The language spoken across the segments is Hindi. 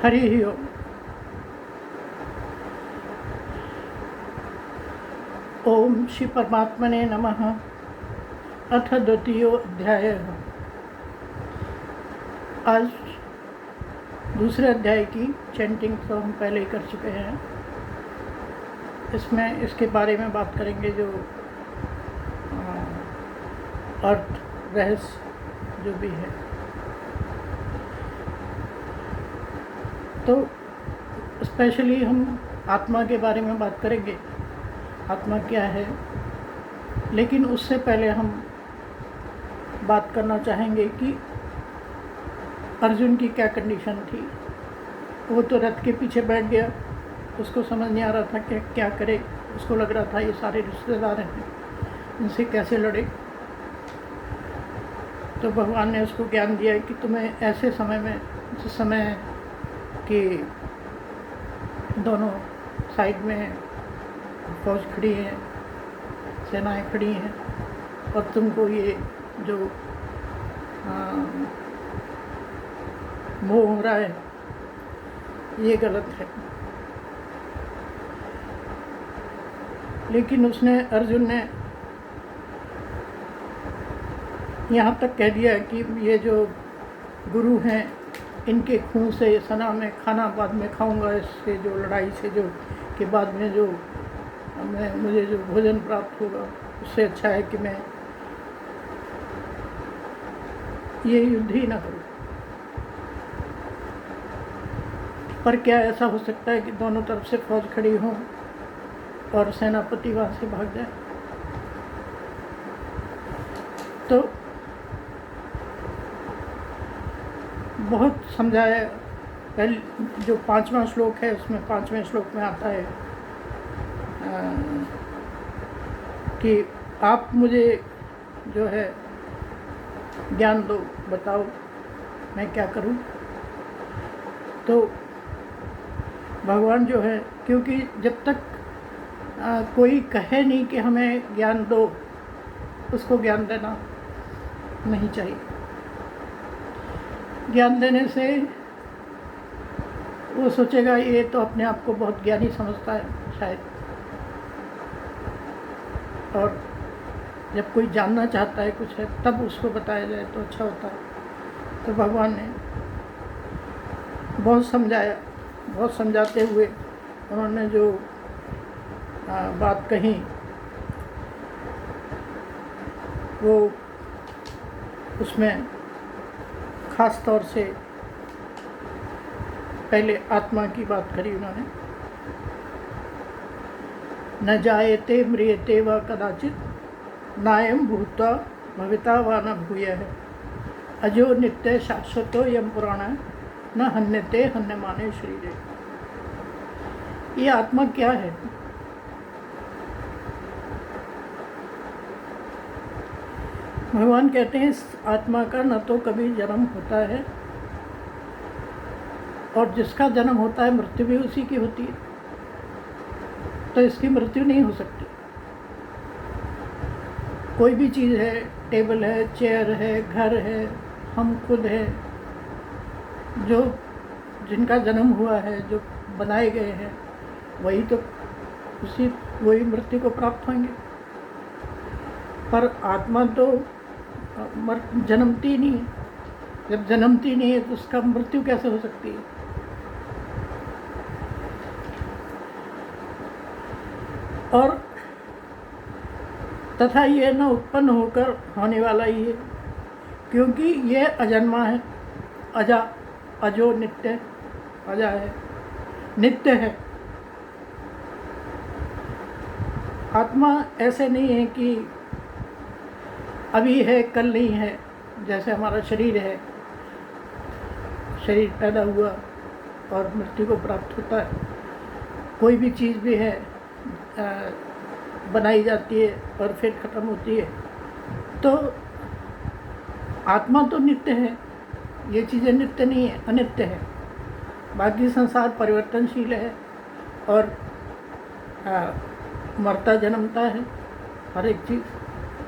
हरि ओम। ओम श्री परमात्मने नमः। अथ द्वितीयोऽध्यायः। आज दूसरे अध्याय की चैंटिंग तो हम पहले ही कर चुके हैं। इसमें इसके बारे में बात करेंगे जो अर्थ रहस्य जो भी है। तो स्पेशली हम आत्मा के बारे में बात करेंगे, आत्मा क्या है। लेकिन उससे पहले हम बात करना चाहेंगे कि अर्जुन की क्या कंडीशन थी। वो तो रथ के पीछे बैठ गया, उसको समझ नहीं आ रहा था कि क्या करे। उसको लग रहा था ये सारे रिश्तेदार हैं, इनसे कैसे लड़े। तो भगवान ने उसको ज्ञान दिया कि तुम्हें ऐसे समय में, जिस समय कि दोनों साइड में फौज खड़ी है, सेनाएं खड़ी हैं, और तुमको ये जो मोह हो रहा है ये गलत है। लेकिन अर्जुन ने यहाँ तक कह दिया कि ये जो गुरु हैं इनके खून से सना में खाना बाद में खाऊंगा, इससे जो लड़ाई से जो के बाद में जो मुझे जो भोजन प्राप्त होगा उससे अच्छा है कि मैं ये युद्ध ही ना करूं। पर क्या ऐसा हो सकता है कि दोनों तरफ से फौज खड़ी हो और सेनापति वहां से भाग जाए? तो बहुत समझाया। पहले जो 5वां श्लोक है उसमें 5वें श्लोक में आता है कि आप मुझे जो है ज्ञान दो, बताओ मैं क्या करूं। तो भगवान जो है, क्योंकि जब तक कोई कहे नहीं कि हमें ज्ञान दो, उसको ज्ञान देना नहीं चाहिए। ज्ञान देने से वो सोचेगा ये तो अपने आप को बहुत ज्ञानी समझता है शायद। और जब कोई जानना चाहता है कुछ है तब उसको बताया जाए तो अच्छा होता है। तो भगवान ने बहुत समझाया, बहुत समझाते हुए उन्होंने जो बात कही वो उसमें ख़ास तौर से पहले आत्मा की बात करी उन्होंने। न जायते म्रियते व कदाचित, नायम भूत्वा भविता व न भूयः, अजो नित्य शाश्वतो यम पुराण न हन्यते हन्यमाने शरीरे। ये आत्मा क्या है? भगवान कहते हैं इस आत्मा का न तो कभी जन्म होता है, और जिसका जन्म होता है मृत्यु भी उसी की होती है। तो इसकी मृत्यु नहीं हो सकती। कोई भी चीज़ है, टेबल है, चेयर है, घर है, हम खुद है, जो जिनका जन्म हुआ है, जो बनाए गए हैं, वही तो वही मृत्यु को प्राप्त होंगे। पर आत्मा तो जन्मती नहीं है। जब जन्मती नहीं है तो उसका मृत्यु कैसे हो सकती है? और तथा ये न उत्पन्न होकर होने वाला ही है, क्योंकि ये अजन्मा है, अजो नित्य, अजा है, नित्य है। आत्मा ऐसे नहीं है कि अभी है कल नहीं है। जैसे हमारा शरीर है, शरीर पैदा हुआ और मृत्यु को प्राप्त होता है। कोई भी चीज़ भी है बनाई जाती है और फिर ख़त्म होती है। तो आत्मा तो नित्य है, ये चीज़ें नित्य नहीं है, अनित्य है। बाकी संसार परिवर्तनशील है और मरता जन्मता है। हर एक चीज़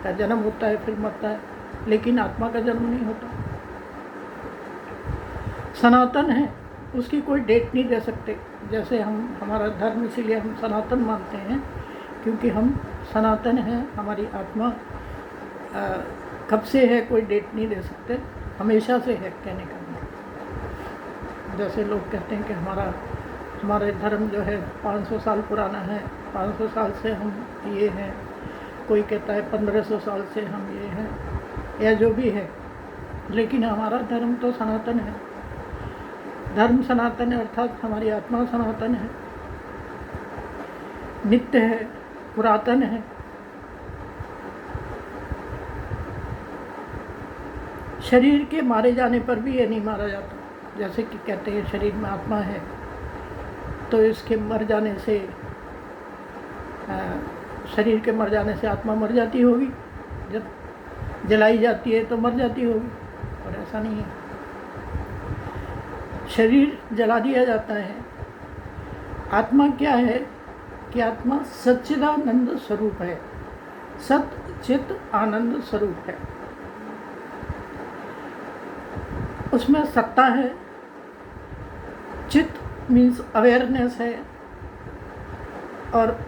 का जन्म होता है फिर मरता है, लेकिन आत्मा का जन्म नहीं होता। सनातन है, उसकी कोई डेट नहीं दे सकते। जैसे हमारा धर्म, इसीलिए हम सनातन मानते हैं, क्योंकि हम सनातन हैं। हमारी आत्मा कब से है कोई डेट नहीं दे सकते, हमेशा से है कहने का मतलब। जैसे लोग कहते हैं कि हमारे धर्म जो है 500 साल पुराना है, 500 साल से हम ये हैं, कोई कहता है 1500 साल से हम ये हैं, या जो भी है, लेकिन हमारा धर्म तो सनातन है। धर्म सनातन है अर्थात हमारी आत्मा सनातन है, नित्य है, पुरातन है। शरीर के मारे जाने पर भी ये नहीं मारा जाता। जैसे कि कहते हैं शरीर में आत्मा है, तो इसके मर जाने से, शरीर के मर जाने से आत्मा मर जाती होगी, जब जलाई जाती है तो मर जाती होगी, और ऐसा नहीं है। शरीर जला दिया जाता है। आत्मा क्या है कि आत्मा सच्चिदानंद स्वरूप है, सत चित आनंद स्वरूप है। उसमें सत्ता है, चित मीन्स अवेयरनेस है, और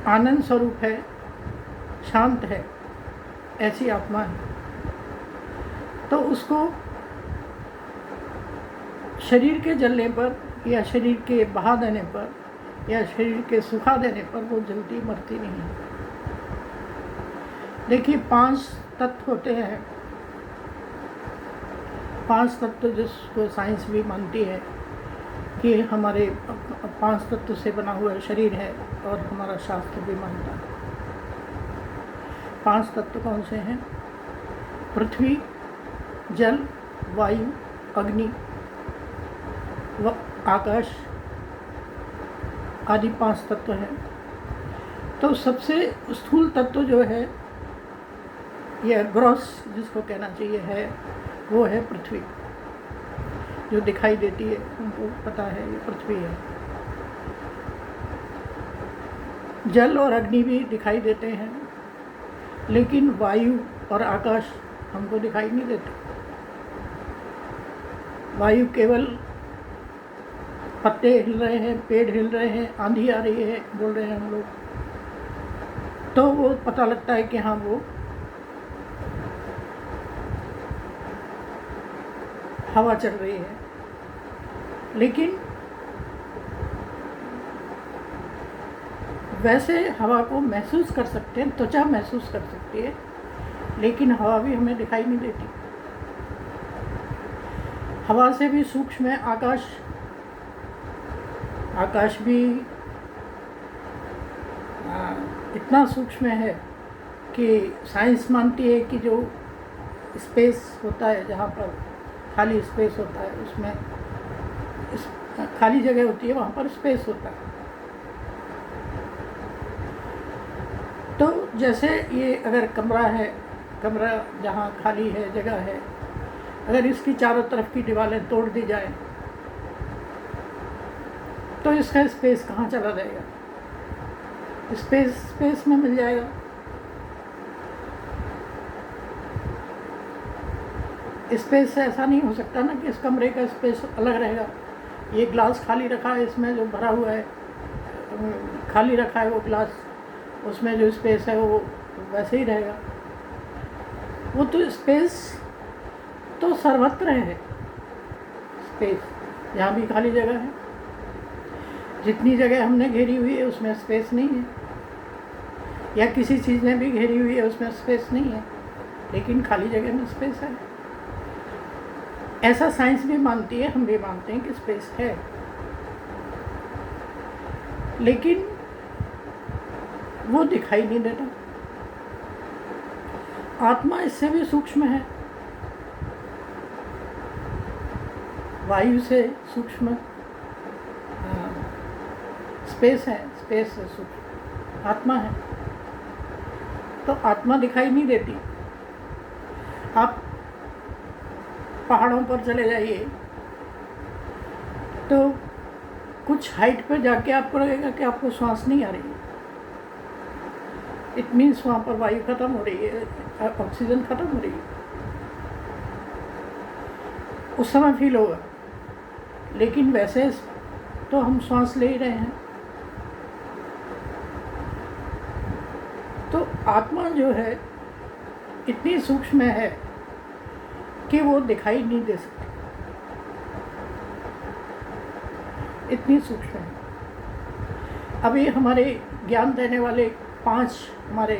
आनंद स्वरूप है, शांत है, ऐसी आत्मा है। तो उसको शरीर के जलने पर, या शरीर के बहा देने पर, या शरीर के सुखा देने पर वो जल्दी मरती नहीं है। देखिए 5 तत्व होते हैं। 5 तत्व जिसको साइंस भी मानती है कि हमारे 5 तत्व से बना हुआ शरीर है, और हमारा शास्त्र भी मानता है। 5 तत्व कौन से हैं? पृथ्वी, जल, वायु, अग्नि व आकाश आदि 5 तत्व हैं। तो सबसे स्थूल तत्व जो है, यह ग्रॉस जिसको कहना चाहिए है, वो है पृथ्वी। जो दिखाई देती है, उनको पता है ये पृथ्वी है। जल और अग्नि भी दिखाई देते हैं, लेकिन वायु और आकाश हमको दिखाई नहीं देते। वायु केवल पत्ते हिल रहे हैं, पेड़ हिल रहे हैं, आंधी आ रही है, बोल रहे हैं हम लोग, तो वो पता लगता है कि हाँ वो हवा चल रही है। लेकिन वैसे हवा को महसूस कर सकते हैं, त्वचा महसूस कर सकती है, लेकिन हवा भी हमें दिखाई नहीं देती। हवा से भी सूक्ष्म है आकाश। आकाश भी इतना सूक्ष्म है कि साइंस मानती है कि जो स्पेस होता है, जहाँ पर खाली स्पेस होता है, उसमें खाली जगह होती है, वहाँ पर स्पेस होता है। तो जैसे ये अगर कमरा है, कमरा जहाँ खाली है, जगह है, अगर इसकी चारों तरफ की दीवारें तोड़ दी जाए तो इसका स्पेस कहाँ चला जाएगा? स्पेस में मिल जाएगा। स्पेस से ऐसा नहीं हो सकता ना कि इस कमरे का स्पेस अलग रहेगा। ये ग्लास खाली रखा है, इसमें जो भरा हुआ है खाली रखा है वो ग्लास, उसमें जो स्पेस है वो वैसे ही रहेगा। वो तो स्पेस तो सर्वत्र है। स्पेस जहाँ भी खाली जगह है, जितनी जगह हमने घेरी हुई है उसमें स्पेस नहीं है, या किसी चीज़ ने भी घेरी हुई है उसमें स्पेस नहीं है, लेकिन खाली जगह में स्पेस है। ऐसा साइंस भी मानती है, हम भी मानते हैं कि स्पेस है, लेकिन वो दिखाई नहीं देता। आत्मा इससे भी सूक्ष्म है, वायु से सूक्ष्म स्पेस है, स्पेस से सूक्ष्म आत्मा है। तो आत्मा दिखाई नहीं देती। आप पहाड़ों पर चले जाइए तो कुछ हाइट पर जाके आपको लगेगा कि आपको सांस नहीं आ रही है। इट मीन्स वहाँ पर वायु खत्म हो रही है, ऑक्सीजन खत्म हो रही है, उस समय फील होगा। लेकिन वैसे तो हम श्वास ले ही रहे हैं। तो आत्मा जो है इतनी सूक्ष्म है कि वो दिखाई नहीं दे सकती, इतनी सूक्ष्म है। अभी हमारे ज्ञान देने वाले 5 हमारे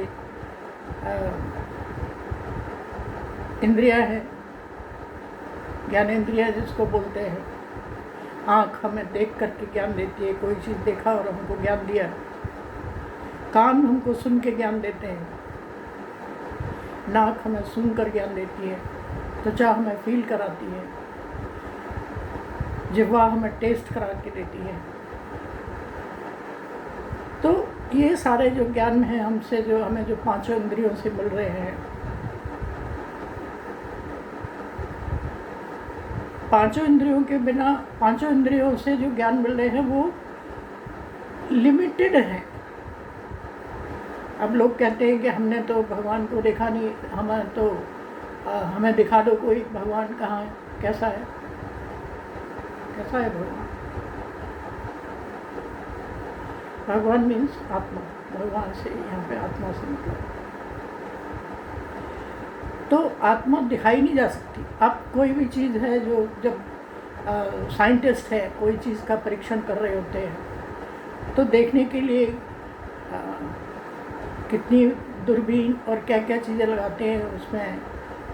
इंद्रियां हैं, ज्ञानेंद्रियां जिसको बोलते हैं। आँख हमें देख करके ज्ञान देती है, कोई चीज़ देखा और हमको ज्ञान दिया। कान हमको सुन के ज्ञान देते हैं, नाक हमें सुनकर ज्ञान देती है, त्वचा हमें फील कराती है, जिह्वा हमें टेस्ट करा के देती है। तो ये सारे जो ज्ञान हैं हमसे, जो हमें जो 5 इंद्रियों से मिल रहे हैं, 5 इंद्रियों के बिना, 5 इंद्रियों से जो ज्ञान मिल रहे हैं वो लिमिटेड है। अब लोग कहते हैं कि हमने तो भगवान को देखा नहीं, हमें तो हमें दिखा दो कोई भगवान कहाँ है, कैसा है, कैसा है भगवान। भगवान मीन्स आत्मा, भगवान से यहाँ पे आत्मा से मतलब। तो आत्मा दिखाई नहीं जा सकती। अब कोई भी चीज़ है जो, जब साइंटिस्ट है कोई चीज़ का परीक्षण कर रहे होते हैं तो देखने के लिए कितनी दूरबीन और क्या क्या चीज़ें लगाते हैं उसमें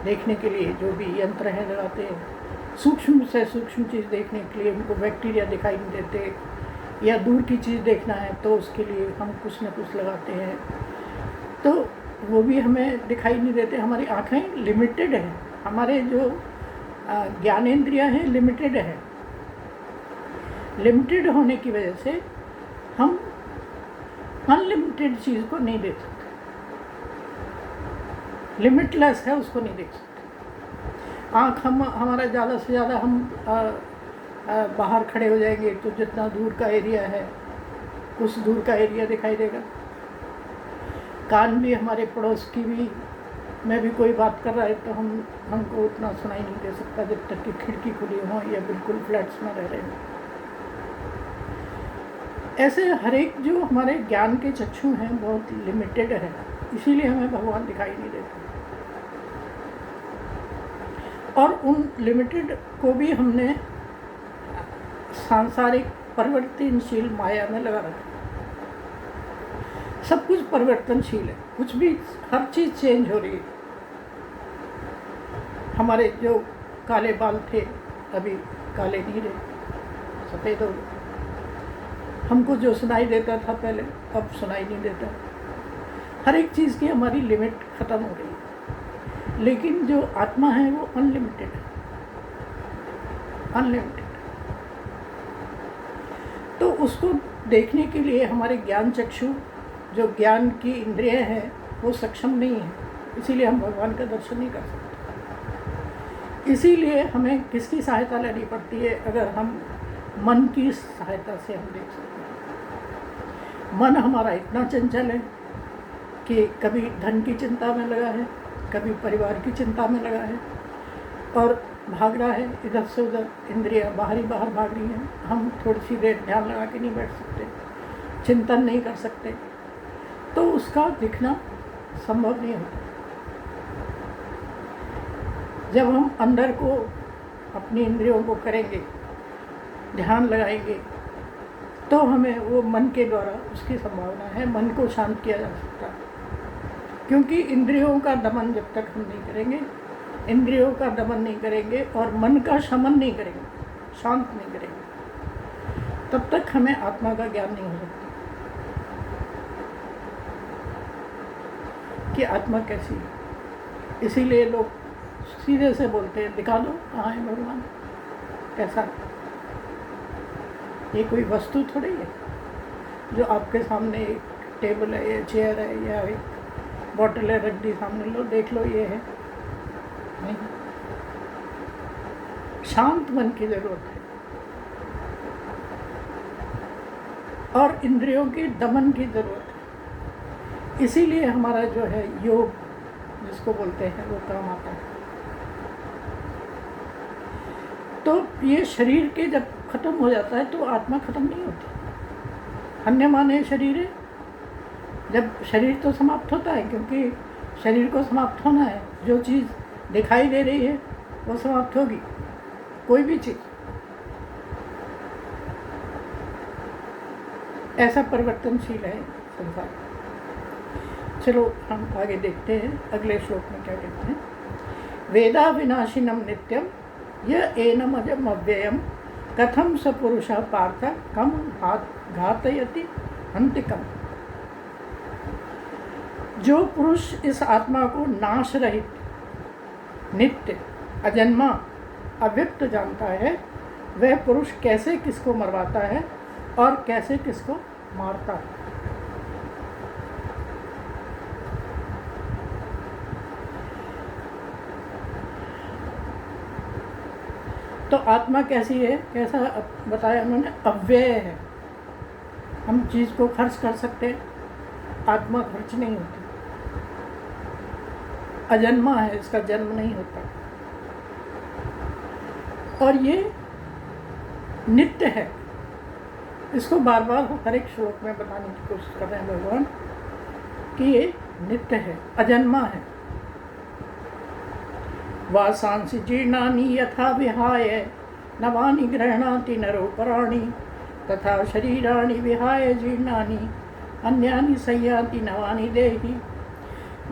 देखने के लिए, जो भी यंत्र हैं लगाते हैं। सूक्ष्म से सूक्ष्म चीज़ देखने के लिए उनको बैक्टीरिया दिखाई नहीं देते, या दूर की चीज़ देखना है तो उसके लिए हम कुछ न कुछ लगाते हैं, तो वो भी हमें दिखाई नहीं देते। हमारी आँखें लिमिटेड हैं, हमारे जो ज्ञानेंद्रियाँ हैं लिमिटेड है। लिमिटेड होने की वजह से हम अनलिमिटेड चीज़ को नहीं देख सकते, लिमिटलेस है उसको नहीं देख सकते। आँख हमारा ज़्यादा से ज़्यादा हम बाहर खड़े हो जाएंगे तो जितना दूर का एरिया है उस दूर का एरिया दिखाई देगा। कान भी हमारे पड़ोस की भी में भी कोई बात कर रहा है तो हमको उतना सुनाई नहीं दे सकता जब तक कि खिड़की खुली हो या बिल्कुल फ्लैट्स में रह रहे हो। ऐसे हर एक जो हमारे ज्ञान के चक्षु हैं बहुत लिमिटेड है, इसीलिए हमें भगवान दिखाई नहीं देते। और उन लिमिटेड को भी हमने सांसारिक परिवर्तनशील माया में लगा रखा। सब कुछ परिवर्तनशील है, कुछ भी, हर चीज़ चेंज हो रही है। हमारे जो काले बाल थे अभी काले नहीं रहे, सफ़ेद हो गए। हमको जो सुनाई देता था पहले अब सुनाई नहीं देता। हर एक चीज़ की हमारी लिमिट ख़त्म हो रही है, लेकिन जो आत्मा है वो अनलिमिटेड है, अनलिमिटेड। तो उसको देखने के लिए हमारे ज्ञान चक्षु, जो ज्ञान की इंद्रियां हैं, वो सक्षम नहीं है, इसीलिए हम भगवान का दर्शन नहीं कर सकते। इसीलिए हमें किसकी सहायता लेनी पड़ती है? अगर हम मन की सहायता से हम देख सकते हैं। मन हमारा इतना चंचल है कि कभी धन की चिंता में लगा है, कभी परिवार की चिंता में लगा है और भाग रहा है इधर से उधर, इंद्रियां बाहर भाग रही हैं। हम थोड़ी सी देर ध्यान लगा के नहीं बैठ सकते, चिंतन नहीं कर सकते, तो उसका दिखना संभव नहीं होता। जब हम अंदर को अपनी इंद्रियों को करेंगे, ध्यान लगाएंगे, तो हमें वो मन के द्वारा उसकी संभावना है, मन को शांत किया जा सकता है। क्योंकि इंद्रियों का दमन जब तक हम नहीं करेंगे, इंद्रियों का दमन नहीं करेंगे और मन का शमन नहीं करेंगे, शांत नहीं करेंगे, तब तक हमें आत्मा का ज्ञान नहीं हो सकता कि आत्मा कैसी है। इसीलिए लोग सीधे से बोलते हैं, दिखा दो कहाँ है भगवान, कैसा है। ये कोई वस्तु थोड़ी है जो आपके सामने एक टेबल है या चेयर है या एक बॉटल है, रख दी सामने, लो देख लो ये है। नहीं, शांत मन की जरूरत है और इंद्रियों के दमन की जरूरत है। इसीलिए हमारा जो है योग जिसको बोलते हैं वो काम आता है। तो ये शरीर के जब खत्म हो जाता है तो आत्मा खत्म नहीं होती। अन्यमाने शरीर, जब शरीर तो समाप्त होता है, क्योंकि शरीर को समाप्त होना है। जो चीज़ दिखाई दे रही है वो समाप्त होगी, कोई भी चीज़। ऐसा परिवर्तनशील है संसार। चलो हम आगे देखते हैं अगले श्लोक में क्या कहते हैं। वेदा विनाशिनम नित्यम यह एनम अजम अव्ययम कथम स पुरुषः पार्थ कम घातयति अंतिकम। जो पुरुष इस आत्मा को नाश रहित, नित्य, अजन्मा, अव्यक्त जानता है, वह पुरुष कैसे किसको मरवाता है और कैसे किसको मारता है। तो आत्मा कैसी है, कैसा बताया उन्होंने, अव्यय है। हम चीज़ को खर्च कर सकते हैं, आत्मा खर्च नहीं होती। अजन्मा है, इसका जन्म नहीं होता, और ये नित्य है। इसको बार बार हर एक श्लोक में बताने की कोशिश कर रहे हैं भगवान कि ये नित्य है, अजन्मा है। वासांसि जीर्णानि यथा विहाय नवानि गृह्णाति नरो पराणि तथा शरीराणि विहाय जीर्णानि अन्यानि संयाति नवानि देहि।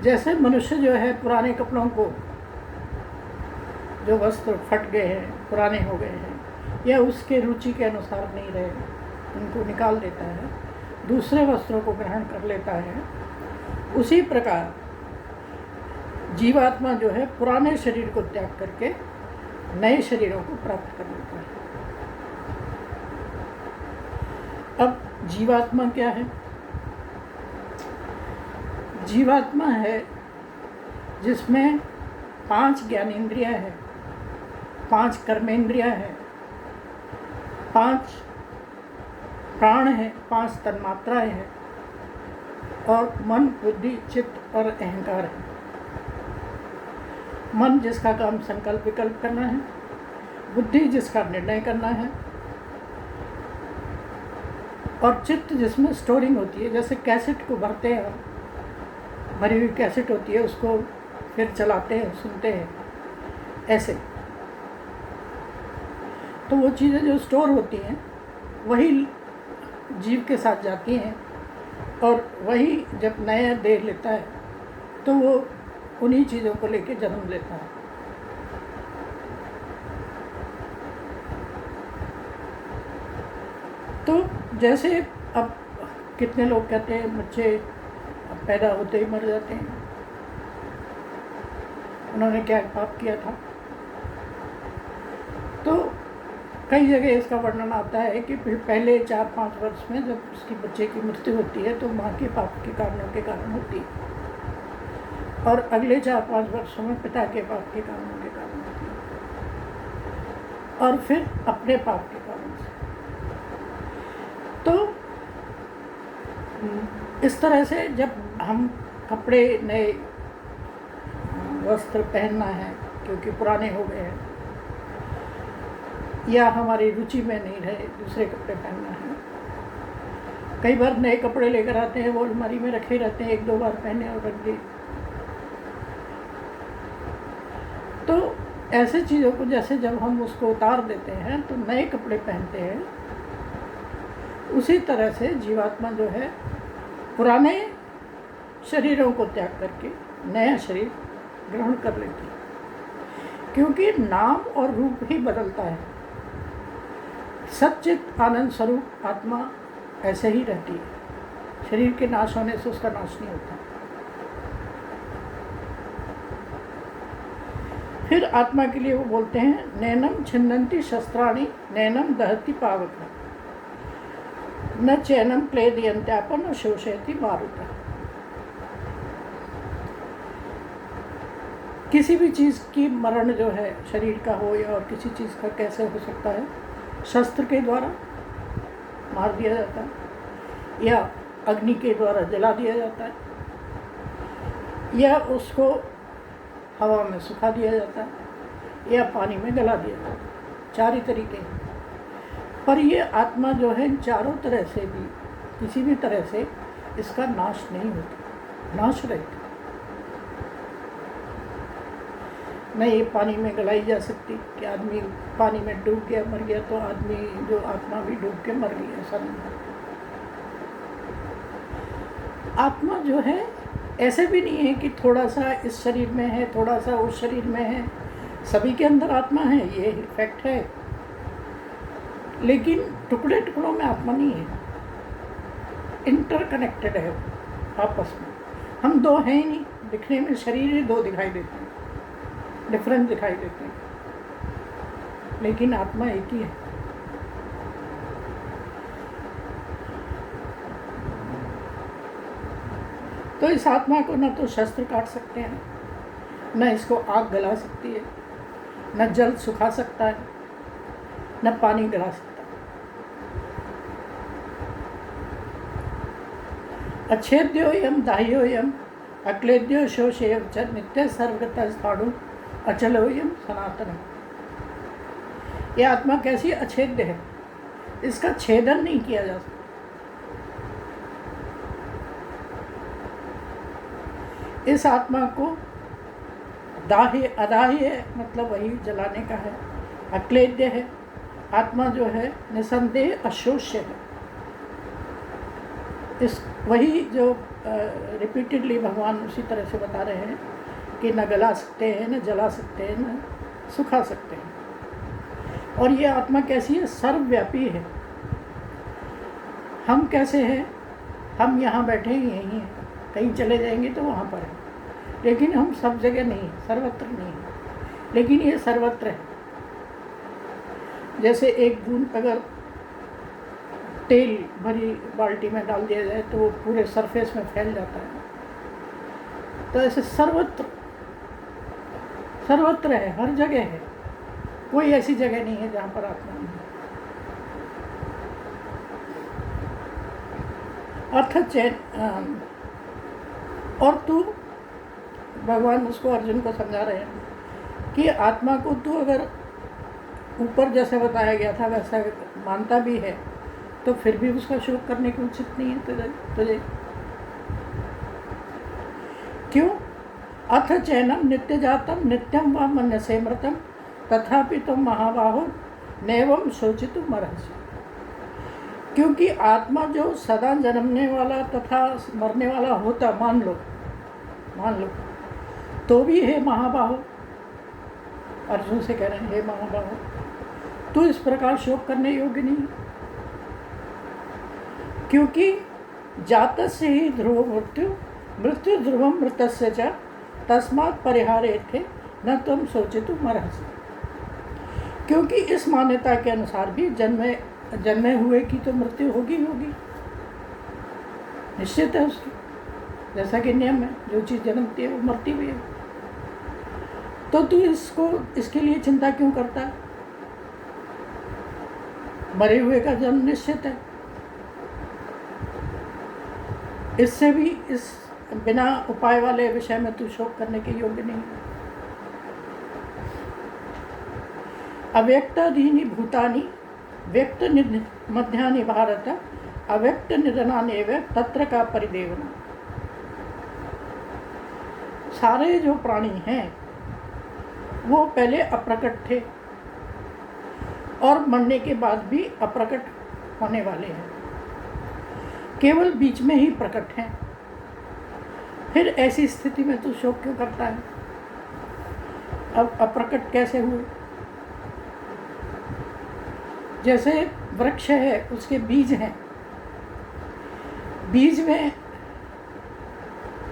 जैसे मनुष्य जो है पुराने कपड़ों को, जो वस्त्र फट गए हैं, पुराने हो गए हैं, या उसके रुचि के अनुसार नहीं रहे, उनको निकाल देता है, दूसरे वस्त्रों को ग्रहण कर लेता है, उसी प्रकार जीवात्मा जो है पुराने शरीर को त्याग करके नए शरीरों को प्राप्त कर लेता है। अब जीवात्मा क्या है? जीवात्मा है जिसमें 5 ज्ञानेंद्रियां हैं, 5 कर्मेंद्रियां हैं, 5 प्राण है, 5 तन्मात्राएं हैं, और मन, बुद्धि, चित्त और अहंकार है। मन जिसका काम संकल्प विकल्प करना है, बुद्धि जिसका निर्णय करना है, और चित्त जिसमें स्टोरिंग होती है। जैसे कैसेट को भरते हैं, भरी हुई कैसेट होती है, उसको फिर चलाते हैं, सुनते हैं, ऐसे। तो वो चीज़ें जो स्टोर होती हैं वही जीव के साथ जाती हैं, और वही जब नया देह लेता है तो वो उन्हीं चीज़ों को लेके जन्म लेता है। तो जैसे अब कितने लोग कहते हैं बच्चे पैदा होते ही मर जाते हैं, उन्होंने क्या पाप किया था? तो कई जगह इसका वर्णन आता है कि पहले 4-5 वर्ष में जब उसकी बच्चे की मृत्यु होती है तो माँ के पाप के कारणों के कारण होती है, और अगले 4-5 वर्षों में पिता के पाप के कारणों के कारण होती है, और फिर अपने पाप के कारण से। तो इस तरह से जब हम कपड़े, नए वस्त्र पहनना है क्योंकि पुराने हो गए हैं, या हमारी रुचि में नहीं रहे, दूसरे कपड़े पहनना है। कई बार नए कपड़े लेकर आते हैं, वो अलमारी में रखे रहते हैं, 1-2 बार पहने और रख दिए। तो ऐसे चीज़ों को जैसे जब हम उसको उतार देते हैं तो नए कपड़े पहनते हैं, उसी तरह से जीवात्मा जो है पुराने शरीरों को त्याग करके नया शरीर ग्रहण कर लेती है, क्योंकि नाम और रूप ही बदलता है। सच्चित आनंद स्वरूप आत्मा ऐसे ही रहती है, शरीर के नाश होने से उसका नाश नहीं होता। फिर आत्मा के लिए वो बोलते हैं, नैनम छिन्नन्ति शस्त्राणि नैनम दहति पावक न चैनम क्लेदयन्त्यापन न शोषयति मारुता। किसी भी चीज़ की मरण जो है, शरीर का हो या और किसी चीज़ का, कैसे हो सकता है? शस्त्र के द्वारा मार दिया जाता है, या अग्नि के द्वारा जला दिया जाता है, या उसको हवा में सुखा दिया जाता है, या पानी में गला दिया जाता है। 4 ही तरीके हैं। पर ये आत्मा जो है चारों तरह से भी किसी भी तरह से इसका नाश नहीं होता, नाश रहता। न ये पानी में गलाई जा सकती कि आदमी पानी में डूब गया मर गया तो आदमी जो आत्मा भी डूब के मर गई, ऐसा नहीं है। आत्मा जो है ऐसे भी नहीं है कि थोड़ा सा इस शरीर में है थोड़ा सा उस शरीर में है, सभी के अंदर आत्मा है, ये फैक्ट है। लेकिन टुकड़े टुकड़ों में आत्मा नहीं है, इंटरकनेक्टेड है आपस में। हम दो हैं ही नहीं, दिखने में शरीर ही दो दिखाई देते हैं, डिफरेंट दिखाई देते हैं, लेकिन आत्मा एक ही है। तो इस आत्मा को न तो शस्त्र काट सकते हैं, न इसको आग गला सकती है, न जल सुखा सकता है, न पानी गला सकता है। अच्छेद्यो यम दाह्यो यम अक्लेद्यो शोषेय च नित्य सर्वगता स्थाणु अचलो यम सनातन। यह आत्मा कैसी अछेद्य है, इसका छेदन नहीं किया जा सकता। इस आत्मा को दाह्य अदाह्य मतलब वही जलाने का है, अक्लेद्य है। आत्मा जो है निसंदेह अशोष्य है। इस वही जो रिपीटेडली भगवान उसी तरह से बता रहे हैं कि न गला सकते हैं, न जला सकते हैं, न सुखा सकते हैं। और ये आत्मा कैसी है, सर्वव्यापी है। हम कैसे हैं, हम यहाँ बैठे ही यहीं हैं, कहीं चले जाएंगे तो वहाँ पर है, लेकिन हम सब जगह नहीं, सर्वत्र नहीं है, लेकिन ये सर्वत्र है। जैसे एक बूंद अगर तेल भरी बाल्टी में डाल दिया जाए तो वो पूरे सरफेस में फैल जाता है, तो ऐसे सर्वत्र सर्वत्र है, हर जगह है। कोई ऐसी जगह नहीं है जहाँ पर आत्मा नहीं है। अर्थ चैन और तू, भगवान उसको अर्जुन को समझा रहे हैं कि आत्मा को तू अगर ऊपर जैसे बताया गया था वैसा मानता भी है तो फिर भी उसका शोक करने की उचित नहीं है तुझे। क्यों? अथ चैनम नित्य जातम नित्यम व मन्यसे मृतम तथापि तुम महाबाहो नैवम शोचितुम अर्हसि। क्योंकि आत्मा जो सदा जन्मने वाला तथा मरने वाला होता, मान लो तो भी हे महाबाहो, अर्जुन से कह रहे हैं हे महाबाहो, तू इस प्रकार शोक करने योग्य नहीं, क्योंकि जातस्य ही ध्रुव मृत्यु ध्रुवम मृतस्य च तस्मात् परिहारेथे न तुम सोचितुम अर्हसि। क्योंकि इस मान्यता के अनुसार भी जन्मे हुए की तो मृत्यु होगी, निश्चित है उसकी, जैसा कि नियम है, जो चीज़ जन्मती है वो मरती भी है। तो तू इसके लिए चिंता क्यों करता है? मरे हुए का जन्म निश्चित है। इससे भी इस बिना उपाय वाले विषय में तू शोक करने के योग्य नहीं है। अव्यक्तादीनि भूतानि व्यक्त मध्यानि भारत अव्यक्त निधनानेव तत्र का परिदेवना। सारे जो प्राणी हैं वो पहले अप्रकट थे और मरने के बाद भी अप्रकट होने वाले हैं, केवल बीच में ही प्रकट हैं। फिर ऐसी स्थिति में तू शोक क्यों करता है? अब अप्रकट कैसे हुए? जैसे वृक्ष है, उसके बीज हैं, बीज में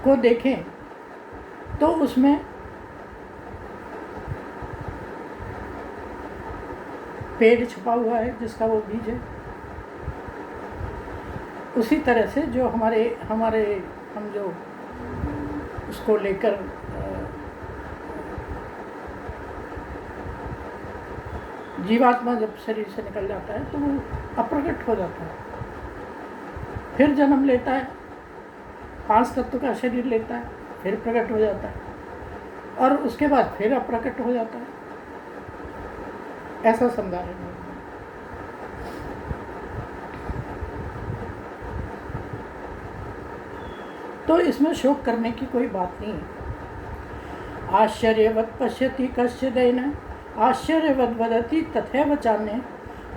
को देखें तो उसमें पेड़ छुपा हुआ है जिसका वो बीज है। उसी तरह से जो हमारे हम जो उसको लेकर जीवात्मा जब शरीर से निकल जाता है तो वो अप्रकट हो जाता है, फिर जन्म लेता है, 5 तत्व का शरीर लेता है, फिर प्रकट हो जाता है और उसके बाद फिर अप्रकट हो जाता है। ऐसा समझा रहे हैं। तो इसमें शोक करने की कोई बात नहीं है। आश्चर्यवत् पश्यति कश्चिदेन आश्चर्यवद् वदति तथैव चान्ये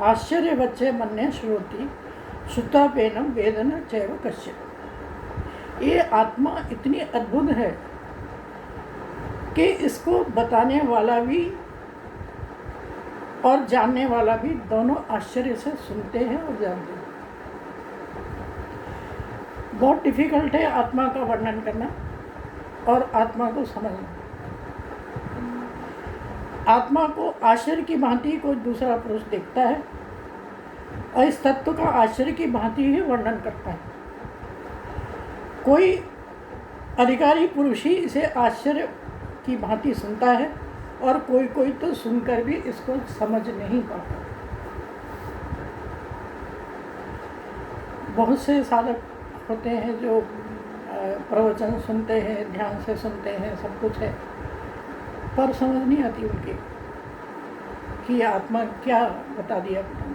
आश्चर्यवच्च मन्ये श्रोति श्रुतापेनं वेद न चैव कश्चित्। ये आत्मा इतनी अद्भुत है कि इसको बताने वाला भी और जानने वाला भी दोनों आश्चर्य से सुनते हैं और जानते हैं। बहुत डिफिकल्ट है आत्मा का वर्णन करना और आत्मा को समझना। आत्मा को आश्चर्य की भांति कोई दूसरा पुरुष देखता है और इस तत्व का आश्चर्य की भांति ही वर्णन करता है। कोई अधिकारी पुरुष ही इसे आश्चर्य की भांति सुनता है और कोई कोई तो सुनकर भी इसको समझ नहीं पाता। बहुत से साधक होते हैं जो प्रवचन सुनते हैं, ध्यान से सुनते हैं, सब कुछ है, पर समझ नहीं आती उनकी कि ये आत्मा क्या बता दिया पता नहीं।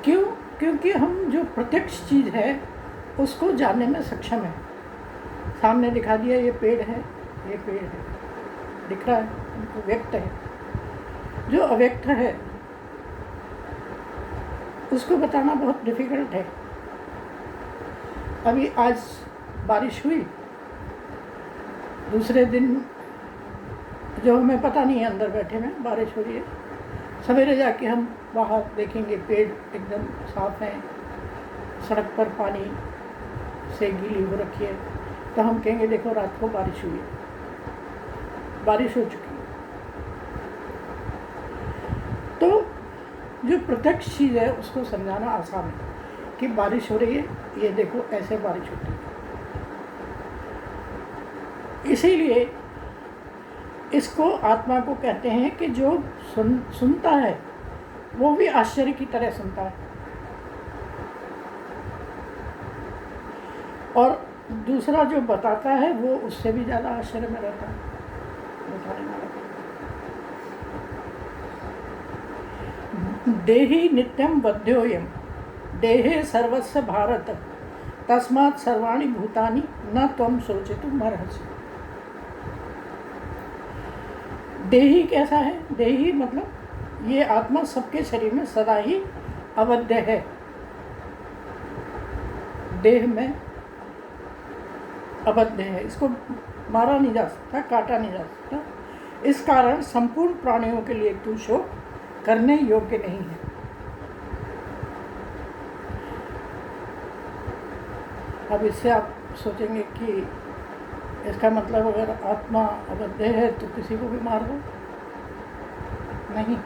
क्यों? क्योंकि हम जो प्रत्यक्ष चीज़ है उसको जानने में सक्षम है। सामने दिखा दिया ये पेड़ है, ये पेड़ है, दिख रहा है, उनको व्यक्त है। जो अव्यक्त है उसको बताना बहुत डिफिकल्ट है। अभी आज बारिश हुई, दूसरे दिन जो हमें पता नहीं है अंदर बैठे में बारिश हो रही है, सवेरे जाके हम बाहर देखेंगे पेड़ एकदम साफ हैं, सड़क पर पानी से गीली हो रखी है, तो हम कहेंगे देखो रात को बारिश हुई है, बारिश हो चुकी है। तो जो प्रत्यक्ष चीज़ है उसको समझाना आसान है कि बारिश हो रही है, ये देखो ऐसे बारिश होती है। इसीलिए इसको आत्मा को कहते हैं कि जो सुनता है वो भी आश्चर्य की तरह सुनता है, और दूसरा जो बताता है वो उससे भी ज़्यादा आश्चर्य में रहता है बताने वाला। देहि नित्यं बध्योयम देहे सर्वस्य भारत तस्मात् सर्वाणि भूतानि न त्वं शोचितुम् अर्हसि। देही कैसा है? देही मतलब ये आत्मा सबके शरीर में सदा ही अवध्य है, देह में अवध्य है, इसको मारा नहीं जा सकता, काटा नहीं जा सकता। इस कारण संपूर्ण प्राणियों के लिए तू शोक करने योग्य नहीं है। अब इससे आप सोचेंगे कि इसका मतलब अगर आत्मा अवध्य है तो किसी को भी मार दो। नहीं,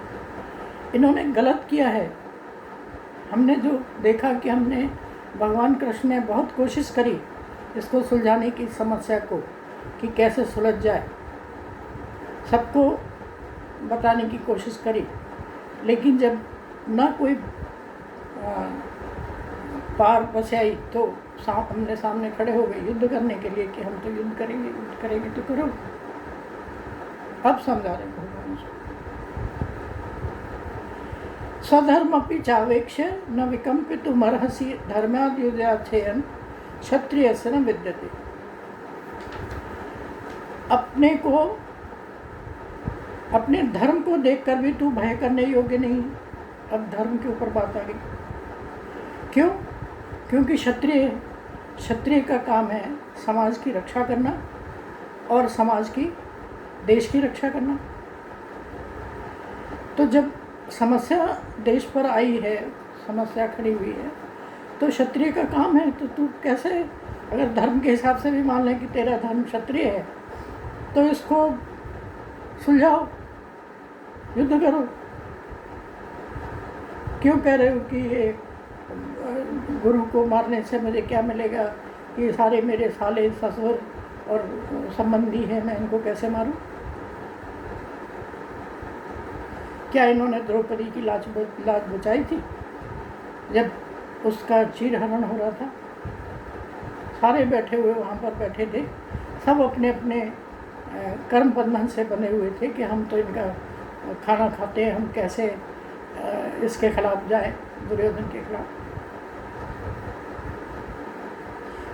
इन्होंने गलत किया है। हमने जो देखा कि हमने भगवान कृष्ण ने बहुत कोशिश करी इसको सुलझाने की समस्या को कि कैसे सुलझ जाए, सबको बताने की कोशिश करी, लेकिन जब ना कोई पार बचाई तो हमने सामने खड़े हो गए युद्ध करने के लिए कि हम तो युद्ध करेंगे तो करो। अब समझा रहे भगवान उसको। स्वधर्मपि चावेक्ष्य न विकम्पितुमर्हसि धर्माद् युद्धाच्छेयन् क्षत्रियस्य न विद्यते। अपने धर्म को देखकर भी तू भय करने योग्य नहीं। अब धर्म के ऊपर बात आ गई। क्यों? क्योंकि क्षत्रिय का काम है समाज की रक्षा करना और समाज की, देश की रक्षा करना। तो जब समस्या देश पर आई है, समस्या खड़ी हुई है, तो क्षत्रिय का काम है। तो तू कैसे, अगर धर्म के हिसाब से भी मान लें कि तेरा धर्म क्षत्रिय है, तो इसको सुलझाओ, युद्ध करो। क्यों कह रहे हो कि ये गुरु को मारने से मुझे क्या मिलेगा, ये सारे मेरे साले ससुर और संबंधी हैं, मैं इनको कैसे मारूं? क्या इन्होंने द्रौपदी की लाज बचाई थी जब उसका चीरहरण हो रहा था? सारे बैठे हुए वहाँ पर बैठे थे, सब अपने अपने कर्म बंधन से बने हुए थे कि हम तो इनका खाना खाते हैं, हम कैसे इसके खिलाफ जाए, दुर्योधन के खिलाफ।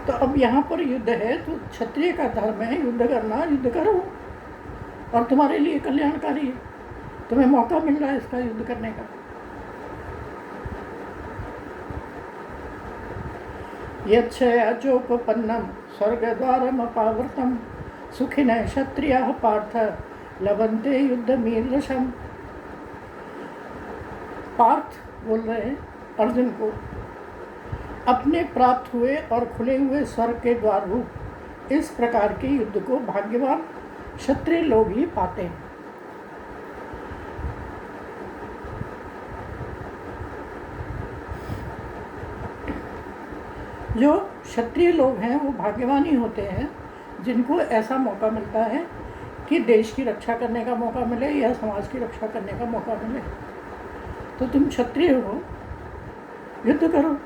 तो अब यहाँ पर युद्ध है तो क्षत्रिय का धर्म है युद्ध करना, युद्ध करो, और तुम्हारे लिए कल्याणकारी है, तुम्हें मौका मिल रहा है इसका युद्ध करने का। यच्छयाचोपपन्नम स्वर्गद्वारमपावृतम सुखिनः क्षत्रियाः पार्थ लभन्ते युद्धमीदृशम्। पार्थ बोल रहे हैं अर्जुन को, अपने प्राप्त हुए और खुले हुए स्वर्ग के द्वार रूप इस प्रकार के युद्ध को भाग्यवान क्षत्रिय लोग ही पाते हैं। जो क्षत्रिय लोग हैं वो भाग्यवान ही होते हैं जिनको ऐसा मौका मिलता है कि देश की रक्षा करने का मौका मिले या समाज की रक्षा करने का मौका मिले। तो तुम क्षत्रिय हो, युद्ध करो।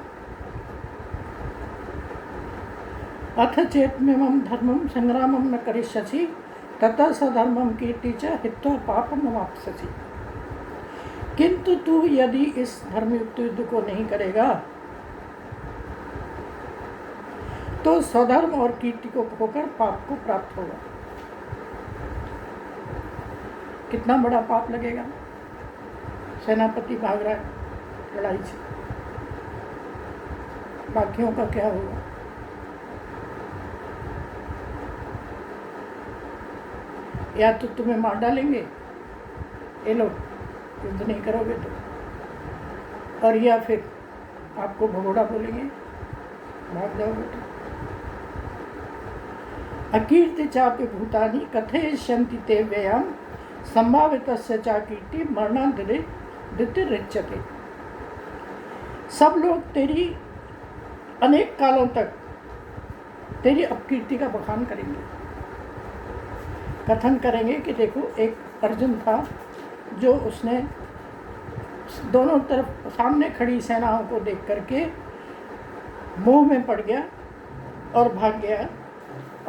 अथ चेत्मिमं धर्मं संग्रामं न करिष्यसि ततः सधर्मं कीर्ति च हित्वा पापम अवाप्स्यसि। किंतु तू यदि इस धर्मयुक्त युद्ध को नहीं करेगा तो स्वधर्म और कीर्ति को खोकर पाप को प्राप्त होगा। कितना बड़ा पाप लगेगा। सेनापति भाग रहा है लड़ाई से, बाकियों का क्या होगा। या तो तुम्हें मार डालेंगे ये लोग, युद्ध नहीं करोगे तो, और या फिर आपको भगोड़ा बोलेंगे, भाग जाओगे तो। अकीर्ति चापि भूतानि कथयिष्यन्ति ते व्ययाम संभावितस्य चा कीर्ति मरणादितिरिच्यते। सब लोग तेरी अनेक कालों तक तेरी अपकीर्ति का बखान करेंगे, कथन करेंगे कि देखो एक अर्जुन था जो उसने दोनों तरफ सामने खड़ी सेनाओं को देख करके मोह में पड़ गया और भाग गया।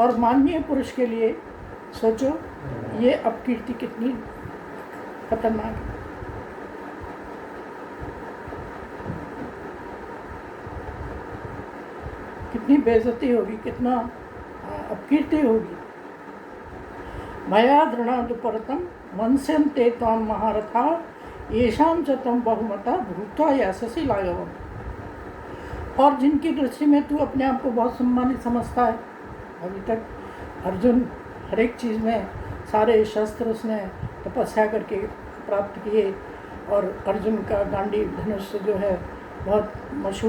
और माननीय पुरुष के लिए सोचो ये अपकीर्ति कितनी खतरनाक है। कितनी बेइज्जती होगी, कितना अपकीर्ति होगी। मया दृणादुपरतम मनस्यन्ते त्वां महारथा येषां च त्वं बहुमता भूत्वा यास्यसि लाघवम्। और जिनकी दृष्टि में तू अपने आप को बहुत सम्मानित समझता है, अभी तक अर्जुन हर एक चीज़ में सारे शस्त्र उसने तपस्या करके प्राप्त किए, और अर्जुन का गांडीव धनुष जो है बहुत मशहूर